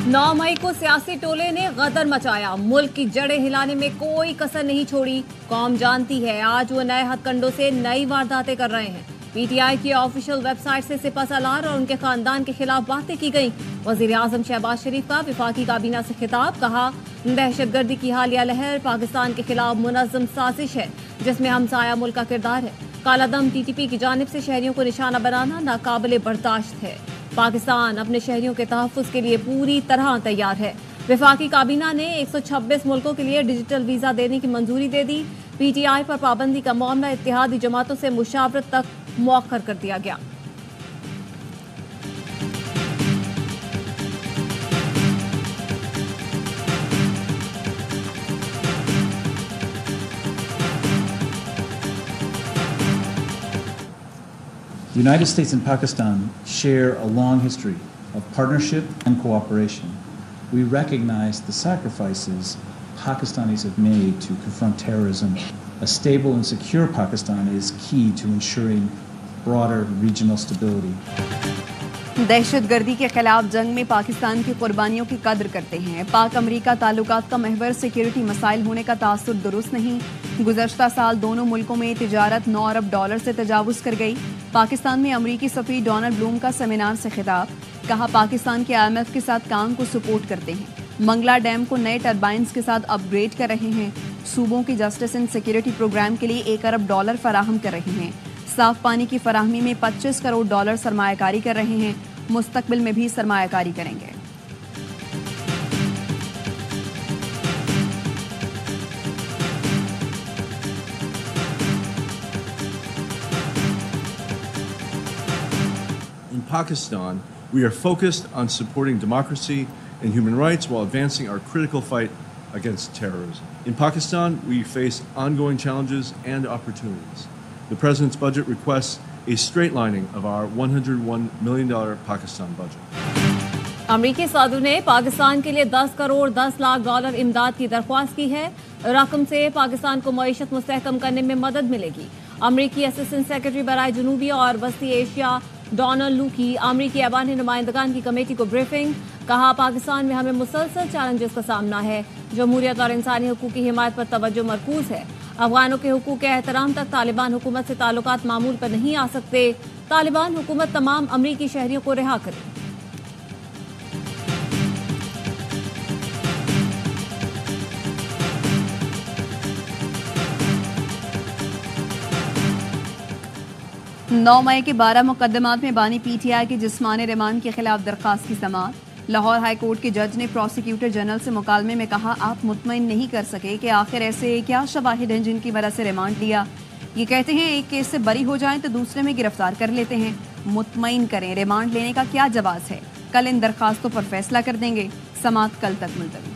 9 मई को सियासी टोले ने गदर मचाया, मुल्क की जड़ें हिलाने में कोई कसर नहीं छोड़ी। कौम जानती है आज वो नए हथकंडों से नई वारदातें कर रहे हैं। पीटीआई की ऑफिशियल वेबसाइट से सिपा सलार और उनके खानदान के खिलाफ बातें की गईं। वजीर आजम शहबाज शरीफ का विफाकी काबीना से खिताब, कहा दहशतगर्दी की हालिया लहर पाकिस्तान के खिलाफ मुनज़्ज़म साजिश है जिसमें हमसाया मुल्क का किरदार है। कालादम टीटीपी की जानिब से शहरियों को निशाना बनाना नाकाबिले बर्दाश्त है। पाकिस्तान अपने शहरियों के तहफ़्फ़ुज़ के लिए पूरी तरह तैयार है। विफाकी काबीना ने 126 मुल्कों के लिए डिजिटल वीज़ा देने की मंजूरी दे दी। पीटीआई पर पाबंदी का मामला इत्तेहादी जमातों से मुशावरत तक मौखर कर दिया गया। The United States and Pakistan share a long history of partnership and cooperation. We recognize the sacrifices Pakistanis have made to confront terrorism. A stable and secure Pakistan is key to ensuring broader regional stability. दहशतगर्दी के खिलाफ जंग में पाकिस्तान की कुर्बानियों की कद्र करते हैं। पाक अमरीका ताल्लुकात का महवर सिक्योरिटी मसाइल होने का तासुर दुरुस्त नहीं। गुज़श्ता साल दोनों मुल्कों में तिजारत 9 अरब डॉलर से तजावुज़ कर गई। पाकिस्तान में अमरीकी सफ़ीर डोनाल्ड ब्लूम का सेमिनार से खिताब, कहा पाकिस्तान के IMF के साथ काम को सपोर्ट करते हैं। मंगला डैम को नए टर्बाइन्स के साथ अपग्रेड कर रहे हैं। सूबों की जस्टिस एंड सिक्योरिटी प्रोग्राम के लिए 1 अरब डॉलर फराहम कर रहे हैं। साफ पानी की फराहमी में 25 करोड़ डॉलर सरमायाकारी कर रहे हैं। मुस्तकबिल में भी सरमायाकारी करेंगे। In Pakistan, we are focused on supporting democracy and human rights while advancing our critical fight against terrorism. In Pakistan, we face ongoing challenges and opportunities. The President's budget requests a straightlining of our $101 million Pakistan budget. अमरीकी सदर ने पाकिस्तान के लिए 10 crore 10 lakh dollar इमदाद की दरख्वास्त की है। रकम से पाकिस्तान को मईशत मुस्तहकम करने में मदद मिलेगी। अमरीकी असिस्टेंट सेक्रेटरी बराए जनूबी और वस्ती एशिया डोनाल्ड लू की अमरीकी ऐवान नुमाइंदगान की कमेटी को ब्रीफिंग, कहा पाकिस्तान में हमें मुसलसल चैलेंजेस का सामना है। जमहूरियत और इंसानी हुकूक की हिमायत पर तवज्जो मरकूज है। अफगानों के हुकूक के एहतराम तक तालिबान हुकूमत से ताल्लुकात मामूल पर नहीं आ सकते। तालिबान हुकूमत तमाम अमरीकी शहरियों को रिहा करे। नौ मई के 12 मुकदमात में बानी पीटीआई के जिस्मानी रिमांड के खिलाफ दरख्वास्त की समाअत। लाहौर हाई कोर्ट के जज ने प्रोसिक्यूटर जनरल से मुकालमे में कहा, आप मुतमईन नहीं कर सके कि आखिर ऐसे क्या शवाहिद हैं जिनकी वजह से रिमांड लिया। ये कहते हैं एक केस से बरी हो जाएं तो दूसरे में गिरफ्तार कर लेते हैं। मुतमईन करें, रिमांड लेने का क्या जवाब है। कल इन दरखास्तों पर फैसला कर देंगे। समाअत कल तक मुलतवी।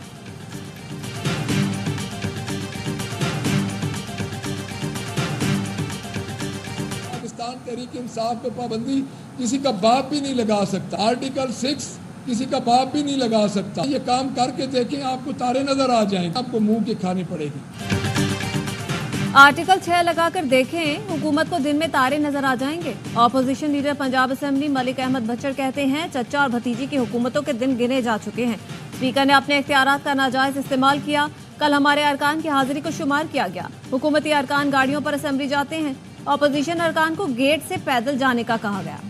पाकिस्तान तहरीक इंसाफ पे पाबंदी किसी का बाप भी नहीं लगा सकता। आर्टिकल 6 किसी का बाप भी नहीं लगा सकता। ये काम करके देखें, आपको तारे नजर आ जाएंगे, आपको मुंह की खानी पड़ेगी। आर्टिकल 6 लगाकर देखें, हुकूमत को दिन में तारे नजर आ जाएंगे। Opposition leader Punjab assembly Malik Ahmad Bhachar कहते हैं चचा और भतीजी की हुकूमतों के दिन गिने जा चुके हैं। स्पीकर ने अपने इख्तियारात का नाजायज इस्तेमाल किया। कल हमारे अरकान की हाजिरी को शुमार किया गया। हुकूमती अरकान गाड़ियों पर असेंबली जाते हैं। अपोजिशन अरकान को गेट से पैदल जाने का कहा गया।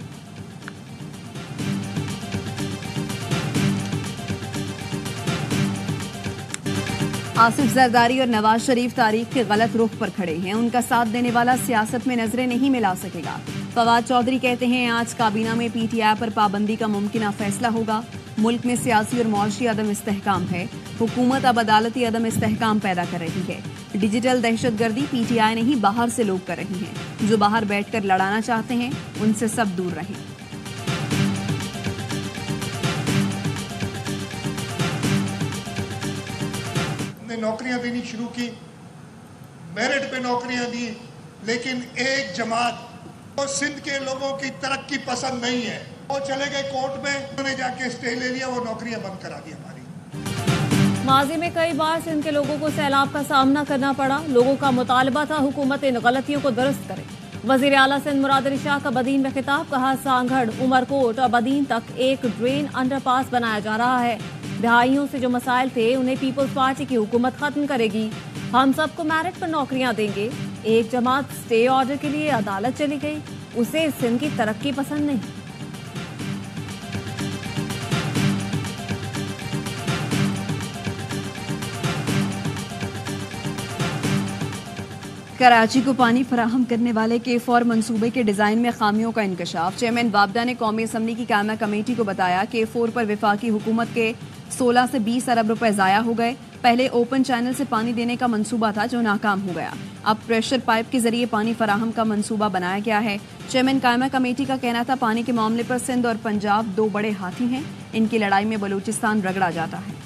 आसिफ जरदारी और नवाज शरीफ तारीख के गलत रुख पर खड़े हैं। उनका साथ देने वाला सियासत में नजरें नहीं मिला सकेगा। फवाद चौधरी कहते हैं आज काबीना में पीटीआई पर पाबंदी का मुमकिन फैसला होगा। मुल्क में सियासी और मुआशी अदम इस्तेहकाम है। हुकूमत अब अदालती अदम इस्तेहकाम पैदा कर रही है। डिजिटल दहशतगर्दी पीटीआई नहीं बाहर से लोग कर रही हैं। जो बाहर बैठकर लड़ाना चाहते हैं उनसे सब दूर रहें। नौकरियां देनी शुरू की, मेरिट पे नौकरियां दी, लेकिन एक जमात तो सिंध के लोगों की तरक्की पसंद नहीं है। वो चले गए कोर्ट में, उन्होंने जाके स्टे ले लिया, वो नौकरियां बंद करा दी हमारी। माजी में कई बार सिंध के लोगों को सैलाब का सामना करना पड़ा। लोगों का मुतालबा था हुकूमत इन गलतियों को दुरुस्त करे। वजीर आला सिंध मुराद अली शाह का बदीन में खिताब, कहा सांगढ़, उमरकोट और बदीन तक एक ड्रेन अंडरपास बनाया जा रहा है। दहाइयों से जो मसाइल थे उन्हें पीपल्स पार्टी की हुकूमत खत्म करेगी। हम सबको मेरिट पर नौकरियां देंगे। एक जमात स्टे ऑर्डर के लिए अदालत चली गई, उसे सिंध की तरक्की पसंद नहीं। कराची को पानी फराहम करने वाले K4 मंसूबे के डिज़ाइन में खामियों का इंकशाफ। चेयरमैन बाबदा ने कौमी असम्बली की कायमा कमेटी को बताया K4 पर वफाकी हुकूमत के 16 से 20 अरब रुपए ज़ाया हो गए। पहले ओपन चैनल से पानी देने का मंसूबा था जो नाकाम हो गया। अब प्रेशर पाइप के जरिए पानी फराहम का मंसूबा बनाया गया है। चेयरमैन कायमा कमेटी का कहना था पानी के मामले पर सिंध और पंजाब दो बड़े हाथी हैं, इनकी लड़ाई में बलूचिस्तान रगड़ा जाता है।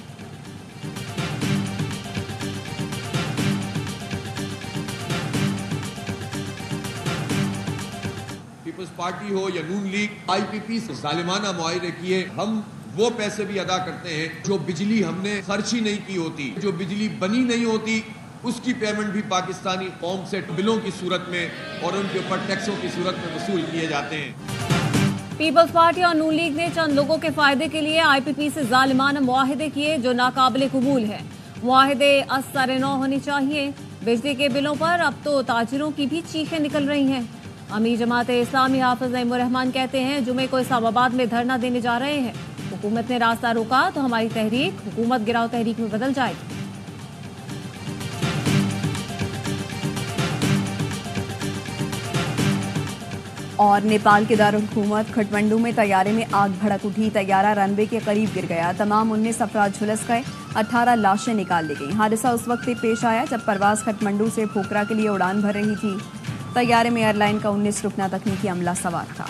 पीपल्स पार्टी हो या नून लीग, IPP से जालिमाना मुआहदे किए। हम वो पैसे भी अदा करते हैं जो बिजली हमने खर्च ही नहीं की होती, जो बिजली बनी नहीं होती, उसकी पेमेंट भी पाकिस्तानी कौम से बिलों की सूरत में और उनके ऊपर टैक्सों की सूरत में वसूल किए जाते हैं। पीपल्स पार्टी और नून लीग ने चंद लोगों के फायदे के लिए IPP से जालिमाना मुआहदे किए जो नाकाबिले कबूल है। मुआहदे असर नौ होने चाहिए। बिजली के बिलों पर अब तो ताजिरों की भी चीखें निकल रही हैं। अमीर जमात इस्लामी हाफिज नईमुर रहमान कहते हैं जुमे को इस्लामाबाद में धरना देने जा रहे हैं। हुकूमत ने रास्ता रोका तो हमारी तहरीक हुकूमत गिराओ तहरीक में बदल जाएगी। और नेपाल के दारुल हुकूमत खटमंडू में तैयारे में आग भड़क उठी। तैयारा रनवे के करीब गिर गया। तमाम 19 अफराद झुलस गए, 18 लाशें निकाल ली गईं। हादसा उस वक्त पेश आया जब परवाज खटमंडू से पोखरा के लिए उड़ान भर रही थी। तैयारे में एयरलाइन का 19 रुकना तकनीकी अमला सवार था।